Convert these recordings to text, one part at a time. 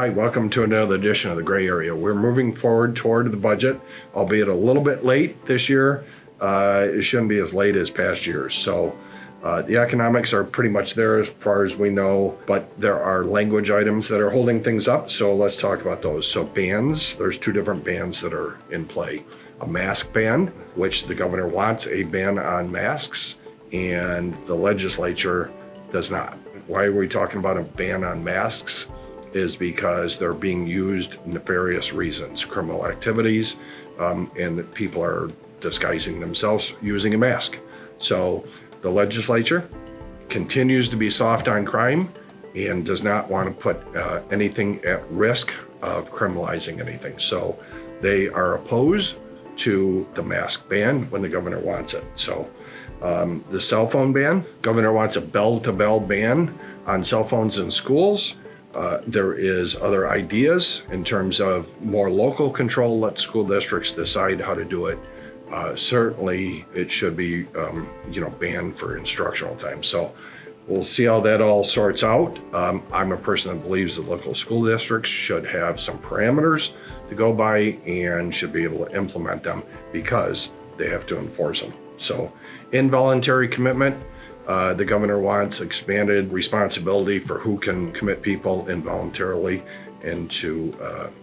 Hi, welcome to another edition of The Gray Area. We're moving forward toward the budget, albeit a little bit late this year. It shouldn't be as late as past years. So the economics are pretty much there as far as we know, but there are language items that are holding things up. So let's talk about those. So bans, there's two different bans that are in play. A mask ban, which the governor wants a ban on masks, and the legislature does not. Why are we talking about a ban on masks? Is because they're being used nefarious reasons, criminal activities, and that people are disguising themselves using a mask. So the legislature continues to be soft on crime and does not want to put anything at risk of criminalizing anything. So they are opposed to the mask ban when the governor wants it. So the cell phone ban, governor wants a bell-to-bell ban on cell phones in schools. There is other ideas in terms of more local control. Let school districts decide how to do it. Certainly, it should be, banned for instructional time. So we'll see how that all sorts out. I'm a person that believes that local school districts should have some parameters to go by and should be able to implement them because they have to enforce them. So involuntary commitment. The governor wants expanded responsibility for who can commit people involuntarily into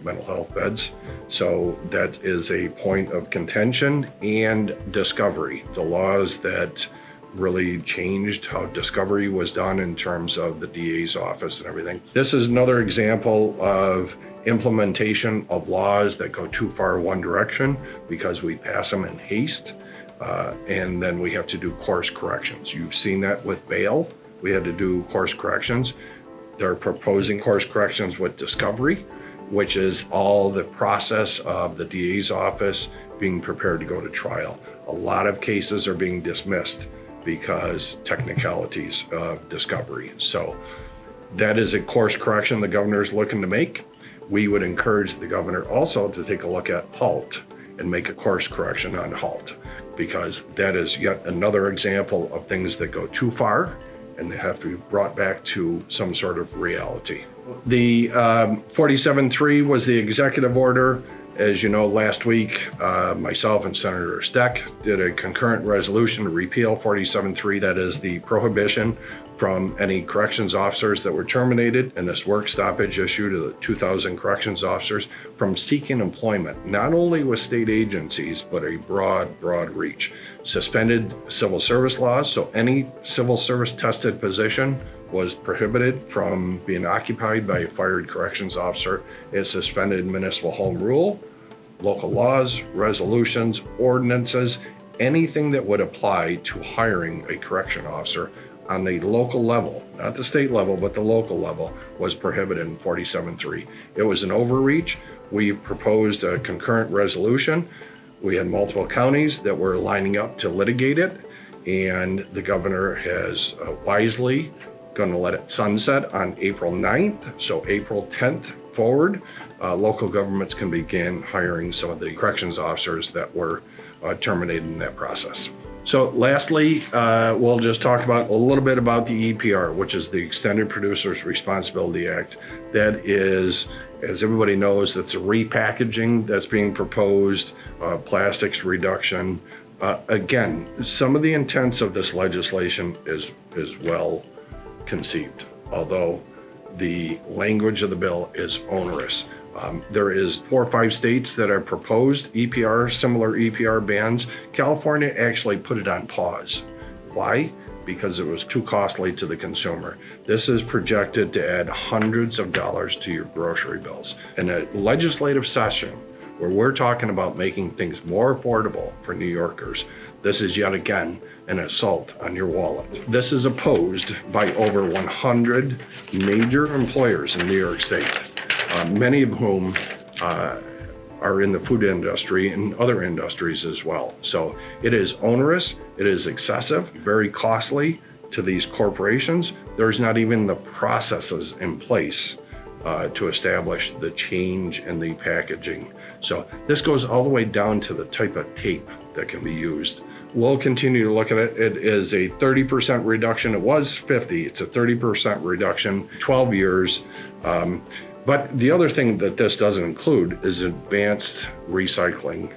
mental health beds. So that is a point of contention and discovery. The laws that really changed how discovery was done in terms of the DA's office and everything. This is another example of implementation of laws that go too far one direction because we pass them in haste. And then we have to do course corrections. You've seen that with bail. We had to do course corrections. They're proposing course corrections with discovery, which is all the process of the DA's office being prepared to go to trial. A lot of cases are being dismissed because technicalities of discovery. So that is a course correction the governor is looking to make. We would encourage the governor also to take a look at HALT and make a course correction on HALT, because that is yet another example of things that go too far and they have to be brought back to some sort of reality. The 47.3 was the executive order. As you know, last week, myself and Senator Steck did a concurrent resolution to repeal 47.3. That is the prohibition from any corrections officers that were terminated in this work stoppage issue to the 2,000 corrections officers from seeking employment, not only with state agencies, but a broad reach. Suspended civil service laws, so any civil service tested position was prohibited from being occupied by a fired corrections officer. It suspended municipal home rule, local laws, resolutions, ordinances, anything that would apply to hiring a correction officer on the local level, not the state level, but the local level, was prohibited in 47.3. It was an overreach. We proposed a concurrent resolution. We had multiple counties that were lining up to litigate it, and the governor has wisely going to let it sunset on April 9th. So April 10th forward, local governments can begin hiring some of the corrections officers that were terminated in that process. So lastly, we'll just talk about a little bit about the EPR, which is the Extended Producer's Responsibility Act. That is, as everybody knows, that's a repackaging that's being proposed, plastics reduction. Again, some of the intents of this legislation is well conceived, although the language of the bill is onerous. There is 4 or 5 states that are proposed EPR, similar EPR bans. California actually put it on pause. Why? Because it was too costly to the consumer. This is projected to add hundreds of dollars to your grocery bills. In a legislative session where we're talking about making things more affordable for New Yorkers, this is yet again an assault on your wallet. This is opposed by over 100 major employers in New York State. Many of whom are in the food industry and other industries as well. So it is onerous, it is excessive, very costly to these corporations. There's not even the processes in place to establish the change in the packaging. So this goes all the way down to the type of tape that can be used. We'll continue to look at it. It is a 30% reduction. It was 50. It's a 30% reduction, 12 years. But the other thing that this doesn't include is advanced recycling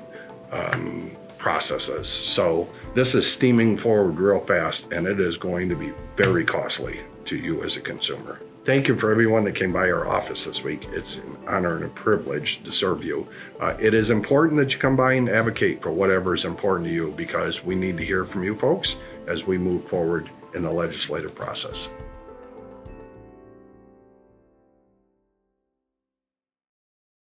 processes. So this is steaming forward real fast, and it is going to be very costly to you as a consumer. Thank you for everyone that came by our office this week. It's an honor and a privilege to serve you. It is important that you come by and advocate for whatever is important to you, because we need to hear from you folks as we move forward in the legislative process.